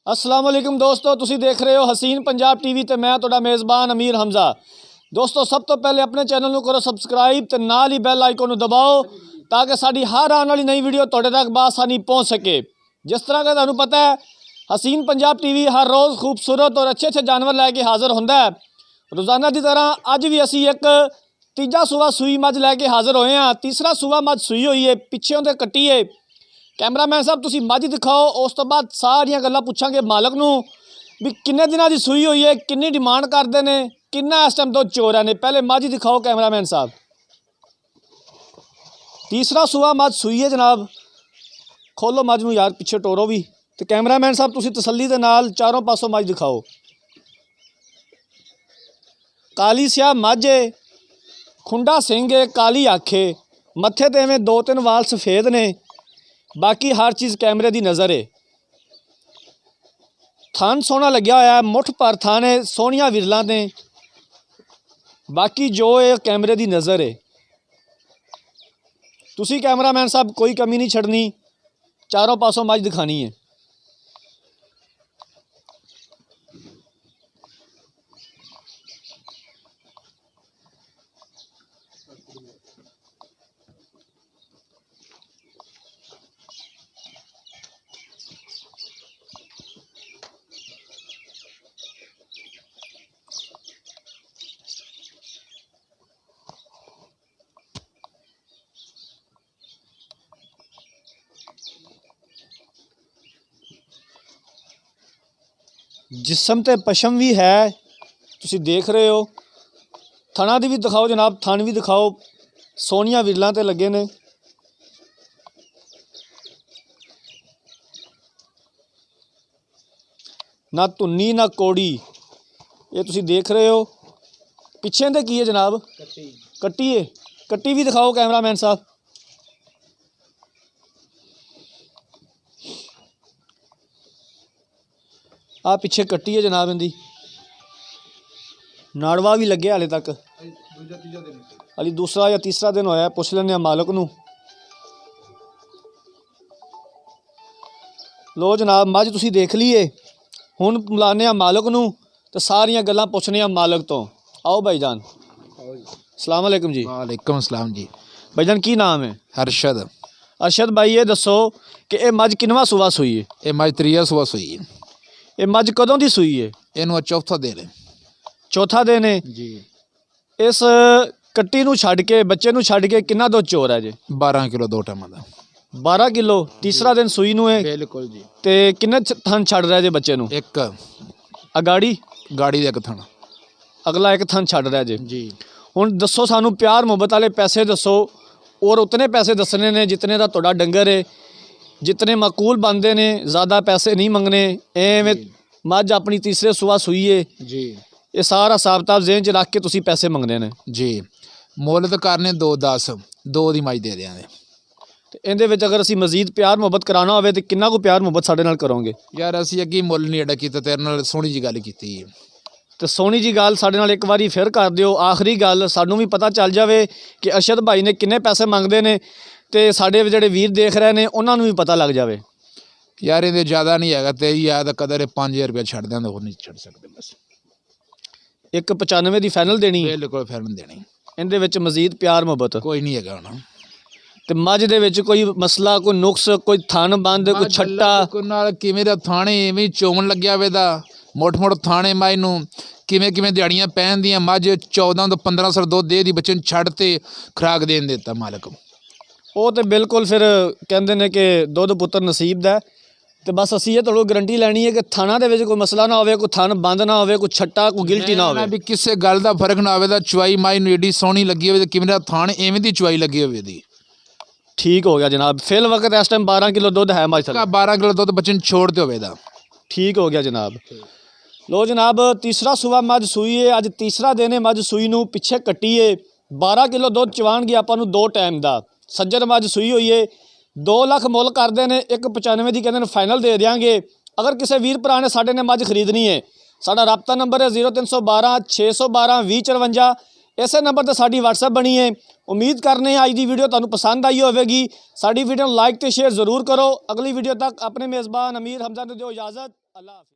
अस्सलाम वालेकुम दोस्तों, तुसी देख रहे हो हसीन पंजाब टीवी ते मैं तुहाडा मेज़बान अमीर हमजा। दोस्तों सब तो पहले अपने चैनल नूं करो सबसक्राइब ते नाल ही बैल आइकन नूं दबाओ ताकि साडी हर आने वाली नई वीडियो तुहाडे तक बासानी पहुँच सके। जिस तरह का तुहानूं पता है हसीन पंजाब टीवी हर रोज़ खूबसूरत और अच्छे अच्छे जानवर लैके हाज़र हुंदा है। रोज़ाना की तरह अज भी असी एक तीजा सूआ सूई मझ लैके हाज़र होए हाँ। तीसरा सूआ मझ सूई हुई है, पिछे उहदे कट्टी है। कैमरामैन साहब तुसी मझ दिखाओ, उस तो बाद सारियां गल्लां पुछांगे मालक नूं भी किन्ने दिनां दी सूई हुई है, किन्नी डिमांड करदे ने, किन्ना इस टाइम दुध चो रहे ने। पहले मझ दिखाओ कैमरामैन साहब। तीसरा सूआ मझ सूई है जनाब। खोलो मझ नूं यार, पिछे टोरो भी। तो कैमरामैन साहब तुसी तसल्ली दे नाल चारों पासों मझ दिखाओ। काली स्याह मझ है, खुंडा सिंह है, काली अख है, मत्थे ते इवें दो तीन वाल सफेद ने, बाकी हर चीज़ कैमरे की नज़र है। थान सोहना लग्या होया है, मुठ पर थान है, सोहनिया विरलां ने, बाकी जो है कैमरे की नज़र है। तुसी कैमरामैन साहब कोई कमी नहीं छड़नी, चारों पासों मझ दिखानी है। जिस्म ते पशम भी है, तुसी देख रहे हो। थना दी भी दिखाओ जनाब, थन भी दिखाओ, सोहनिया विरलां ते लगे ने। ना धुन्नी ना कोड़ी, ये तुसी देख रहे हो। पिछे दे की है जनाब? कट्टी है। कट्टी भी दिखाओ कैमरामैन साहब। आ पिछे कट्टी है जनाब इनकी। नाड़वा भी लगे हाले तक, हाली दूसरा या तीसरा दिन होया। पुछ लेने मालक नूं। लो जनाब मझ तुसी देख लीए, हुण बुलाने मालक नूं ते सारियां गल्लां पुछने मालक तो। आओ भाईजान। अस्सलाम वालेकुम जी। वालेकुम अस्सलाम जी। भाईजान की नाम है? अरशद। अरशद भाई ये दसो कि ये मझ किनवा सूआ सूई है? ये मझ त्रीया सूआ सूई है। ये मझ कदों दी सूई है? इनू चौथा दिन है चौथा दिन है जी। इस कट्टी नूं छड्ड के, बच्चे नूं छड्ड के किन्ना दुध चोर है जी? 12 किलो दो टाइम का। 12 किलो। तीसरा दिन सूई नूं है बिल्कुल जी। ते किन्ने थन छड्ड रहा जे बच्चे नूं? एक अगाड़ी गाड़ी का एक थन, अगला एक थन छड्ड रहा जे जी। हुण दसो सानू प्यार मुहब्बत वाले पैसे दसो, और उतने पैसे दसने ने जितने दा तुहाडा डंगर है, जितने माकूल बनते ने। ज़्यादा पैसे नहीं मंगने। एवें मझ अपनी तीसरे सूआ सूई है जी। ये सारा हिसाब किताब जेहन च रख के तुसी पैसे मंगने ने जी। मुੱਲ तो करने 2.10, 2 दी मझ दे देंगे। ते इहदे विच अगर असी मजीद प्यार मुहब्बत कराना होवे ते किन्ना को प्यार मुहब्बत साडे नाल करोगे? यार असी अगे मुੱਲ नहीं अड़ा कीता, तेरे नाल सोहनी जी गल कीती है। तो सोहनी जी गल साडे नाल एक बारी फिर कर दिओ। आखिरी गल सानू भी पता चल जावे कि अरशद भाई ने किन्ने पैसे मंगदे ने ते साडे जिहड़े वीर देख रहे ने उन्हां नूं भी पता लग जावे। यार ये ज़्यादा नहीं है, तेरी याद कदर 5000 रुपया छड़ दें, होर नहीं छड़ सकते। बस 195 दी फाइनल देनी है। बिल्कुल फिर देनी। इहदे विच मजीद प्यार मुहब्बत कोई नहीं है हुण। ते मझ दे विच कोई मसला, कोई नुक्स, कोई थन बंद, कोई छट्टा? नाल किवें दा थाने इवें चोवन लग्या वे दा मुठ मुठ थाने मझ नूं किवें किवें दिहाड़ियां पैन दियां। मझ 14 तो 15 सर दुध दे दी, बच्चे नूं छड्ड ते खुराक देन देता मालक। वो तो बिल्कुल फिर कहंदे ने कि दुध पुत्तर नसीब दा। तो बस असी ये तुहाडों गारंटी लैनी है कि थाना दे विच कोई मसला ना होवे, कोई थन बंद ना होवे, कोई छट्टा, कोई गिल्टी ना होवे, भी किसी गल दा फर्क ना होवे। चुवाई मझ नूं एडी सोहनी लगी होवे, किवें दा थान इवें दी चुवाई लगी होवे दी। ठीक हो गया जनाब। फिल वक्त इस टाइम 12 किलो दुध है मझ थल्ले। 12 किलो दुध बच्चे नूं छोड़ दे होवे दा। ठीक हो गया जनाब। लो जनाब तीसरा सूआ मझ सूई है, अज तीसरा दिन है मझ सूई नूं। पिछे कट्टी है 12 किलो दुध चवाणगी आपां नूं 2 टाइम दा। सज्जर मझ सूई हुई है। 2 लाख मुੱਲ करते हैं, 195 की कहते हैं फाइनल दे देंगे। अगर किसी वीर भरा ने साडे ने मझ खरीदनी है, साडा राबता नंबर है 0312 612 2054। इस नंबर पर साडी WhatsApp बनी है। उम्मीद करने अज की वीडियो तुहानूं पसंद आई होवेगी। साडी वीडियो लाइक तो शेयर जरूर करो। अगली वीडियो तक अपने मेज़बान अमीर हमजा नूं दिओ इजाज़त। अल्लाह हाफिज़।